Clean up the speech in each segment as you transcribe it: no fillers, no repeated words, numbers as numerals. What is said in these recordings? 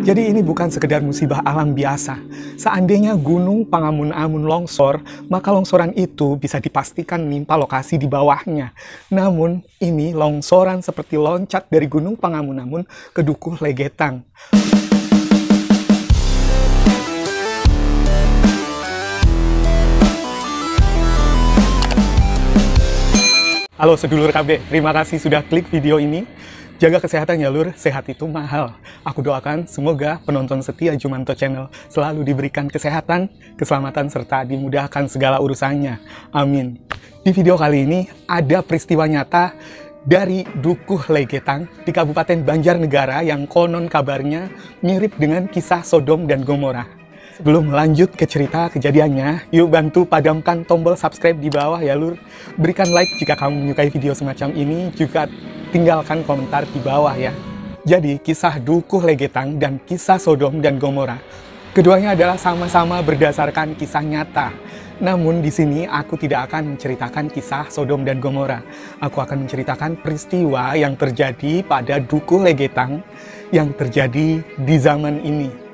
Jadi ini bukan sekedar musibah alam biasa. Seandainya gunung Pangamun-Amun longsor, maka longsoran itu bisa dipastikan menimpa lokasi di bawahnya. Namun, ini longsoran seperti loncat dari gunung Pangamun-Amun ke Dukuh Legetang. Halo sedulur KB, terima kasih sudah klik video ini. Jaga kesehatan ya lur, sehat itu mahal. Aku doakan semoga penonton setia Jumanto Channel selalu diberikan kesehatan, keselamatan, serta dimudahkan segala urusannya. Amin. Di video kali ini ada peristiwa nyata dari Dukuh Legetang di Kabupaten Banjarnegara yang konon kabarnya mirip dengan kisah Sodom dan Gomora. Sebelum lanjut ke cerita kejadiannya, yuk bantu padamkan tombol subscribe di bawah ya lur. Berikan like jika kamu menyukai video semacam ini, juga tinggalkan komentar di bawah ya. Jadi kisah Dukuh Legetang dan kisah Sodom dan Gomora, keduanya adalah sama-sama berdasarkan kisah nyata. Namun di sini aku tidak akan menceritakan kisah Sodom dan Gomora. Aku akan menceritakan peristiwa yang terjadi pada Dukuh Legetang yang terjadi di zaman ini.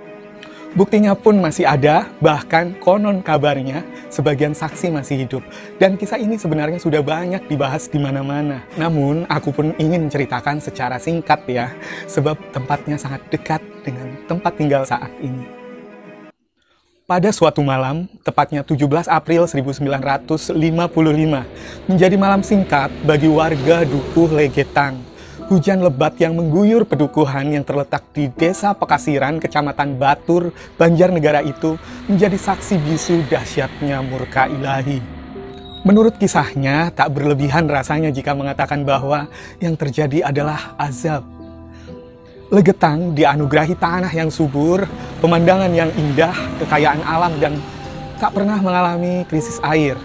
Buktinya pun masih ada, bahkan konon kabarnya sebagian saksi masih hidup. Dan kisah ini sebenarnya sudah banyak dibahas di mana-mana. Namun, aku pun ingin menceritakan secara singkat ya, sebab tempatnya sangat dekat dengan tempat tinggal saat ini. Pada suatu malam, tepatnya 17 April 1955, menjadi malam singkat bagi warga Dukuh Legetang. Hujan lebat yang mengguyur pedukuhan yang terletak di Desa Pekasiran, Kecamatan Batur, Banjarnegara itu menjadi saksi bisu dahsyatnya murka ilahi. Menurut kisahnya, tak berlebihan rasanya jika mengatakan bahwa yang terjadi adalah azab. Legetang dianugerahi tanah yang subur, pemandangan yang indah, kekayaan alam, dan tak pernah mengalami krisis air.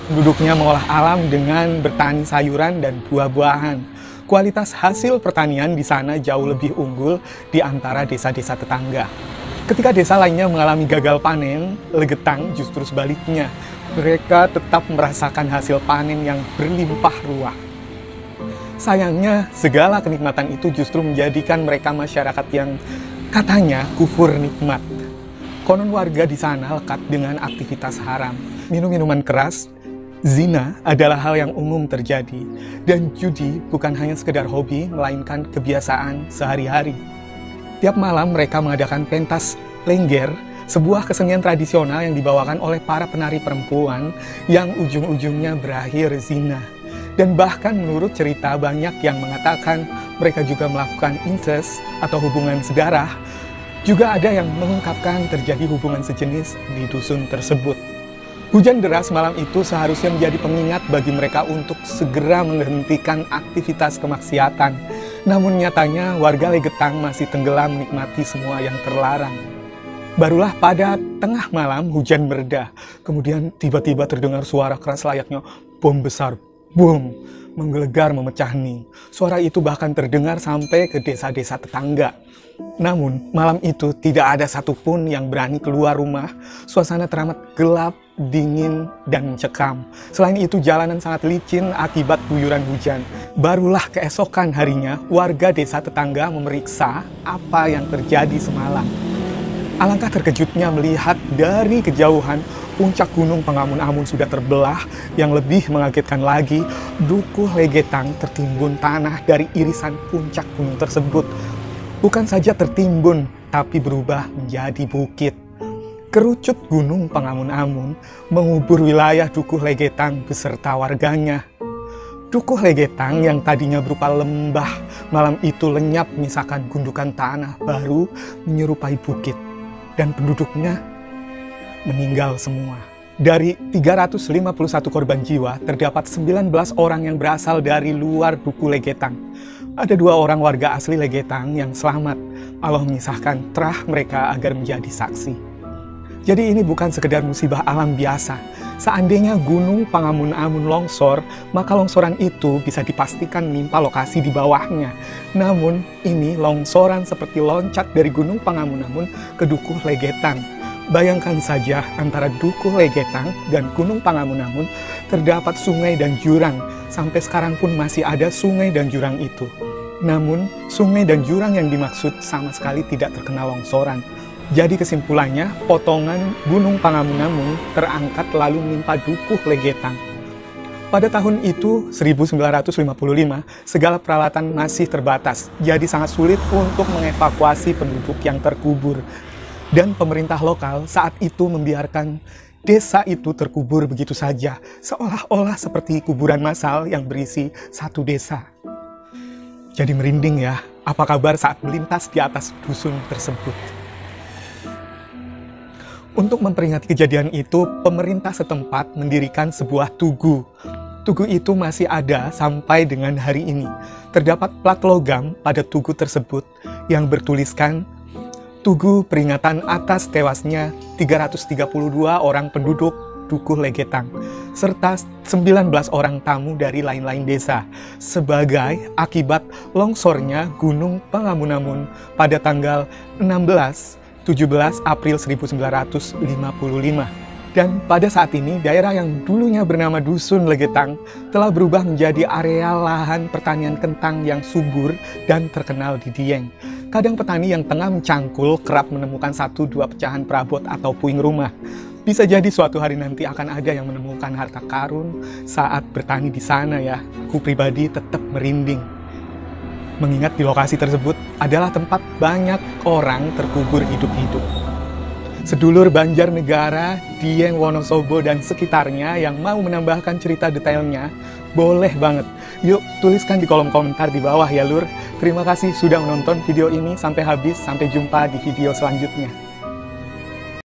Penduduknya mengolah alam dengan bertani sayuran dan buah-buahan. Kualitas hasil pertanian di sana jauh lebih unggul di antara desa-desa tetangga. Ketika desa lainnya mengalami gagal panen, Legetang justru sebaliknya. Mereka tetap merasakan hasil panen yang berlimpah ruah. Sayangnya, segala kenikmatan itu justru menjadikan mereka masyarakat yang katanya kufur nikmat. Konon warga di sana lekat dengan aktivitas haram, minum minuman keras. Zina adalah hal yang umum terjadi, dan judi bukan hanya sekedar hobi, melainkan kebiasaan sehari-hari. Tiap malam mereka mengadakan pentas lengger, sebuah kesenian tradisional yang dibawakan oleh para penari perempuan yang ujung-ujungnya berakhir zina. Dan bahkan menurut cerita banyak yang mengatakan mereka juga melakukan incest atau hubungan sedarah. Juga ada yang mengungkapkan terjadi hubungan sejenis di dusun tersebut. Hujan deras malam itu seharusnya menjadi pengingat bagi mereka untuk segera menghentikan aktivitas kemaksiatan. Namun nyatanya warga Legetang masih tenggelam menikmati semua yang terlarang. Barulah pada tengah malam hujan mereda. Kemudian tiba-tiba terdengar suara keras layaknya bom besar. Boom! Menggelegar memecah hening. Suara itu bahkan terdengar sampai ke desa-desa tetangga. Namun, malam itu tidak ada satupun yang berani keluar rumah. Suasana teramat gelap, dingin, dan mencekam. Selain itu, jalanan sangat licin akibat guyuran hujan. Barulah keesokan harinya, warga desa tetangga memeriksa apa yang terjadi semalam. Alangkah terkejutnya melihat dari kejauhan puncak gunung Pangamun-Amun sudah terbelah. Yang lebih mengagetkan lagi, Dukuh Legetang tertimbun tanah dari irisan puncak gunung tersebut. Bukan saja tertimbun, tapi berubah menjadi bukit. Kerucut gunung Pangamun-Amun mengubur wilayah Dukuh Legetang beserta warganya. Dukuh Legetang yang tadinya berupa lembah, malam itu lenyap menyisakan gundukan tanah baru menyerupai bukit. Dan penduduknya meninggal semua. Dari 351 korban jiwa, terdapat 19 orang yang berasal dari luar Dukuh Legetang. Ada 2 orang warga asli Legetang yang selamat. Allah menyisahkan terah mereka agar menjadi saksi. Jadi ini bukan sekedar musibah alam biasa. Seandainya gunung Pangamun-Amun longsor, maka longsoran itu bisa dipastikan menimpa lokasi di bawahnya. Namun, ini longsoran seperti loncat dari gunung Pangamun-Amun ke Dukuh Legetang. Bayangkan saja antara Dukuh Legetang dan gunung Pangamun-Amun terdapat sungai dan jurang. Sampai sekarang pun masih ada sungai dan jurang itu. Namun, sungai dan jurang yang dimaksud sama sekali tidak terkena longsoran. Jadi kesimpulannya, potongan Gunung Pangamungamun terangkat lalu menimpa Dukuh Legetang. Pada tahun itu, 1955, segala peralatan masih terbatas, jadi sangat sulit untuk mengevakuasi penduduk yang terkubur. Dan pemerintah lokal saat itu membiarkan desa itu terkubur begitu saja, seolah-olah seperti kuburan massal yang berisi satu desa. Jadi merinding ya, apa kabar saat melintas di atas dusun tersebut. Untuk memperingati kejadian itu, pemerintah setempat mendirikan sebuah tugu. Tugu itu masih ada sampai dengan hari ini. Terdapat plat logam pada tugu tersebut yang bertuliskan Tugu peringatan atas tewasnya 332 orang penduduk Dukuh Legetang, serta 19 orang tamu dari lain-lain desa, sebagai akibat longsornya Gunung Pangamungamun pada tanggal 17 April 1955. Dan pada saat ini, daerah yang dulunya bernama Dusun Legetang telah berubah menjadi area lahan pertanian kentang yang subur dan terkenal di Dieng. Kadang petani yang tengah mencangkul kerap menemukan 1-2 pecahan perabot atau puing rumah. Bisa jadi suatu hari nanti akan ada yang menemukan harta karun saat bertani di sana ya. Aku pribadi tetap merinding. Mengingat di lokasi tersebut adalah tempat banyak orang terkubur hidup-hidup. Sedulur Banjarnegara, Dieng Wonosobo dan sekitarnya yang mau menambahkan cerita detailnya, boleh banget. Yuk tuliskan di kolom komentar di bawah ya lur. Terima kasih sudah menonton video ini sampai habis. Sampai jumpa di video selanjutnya.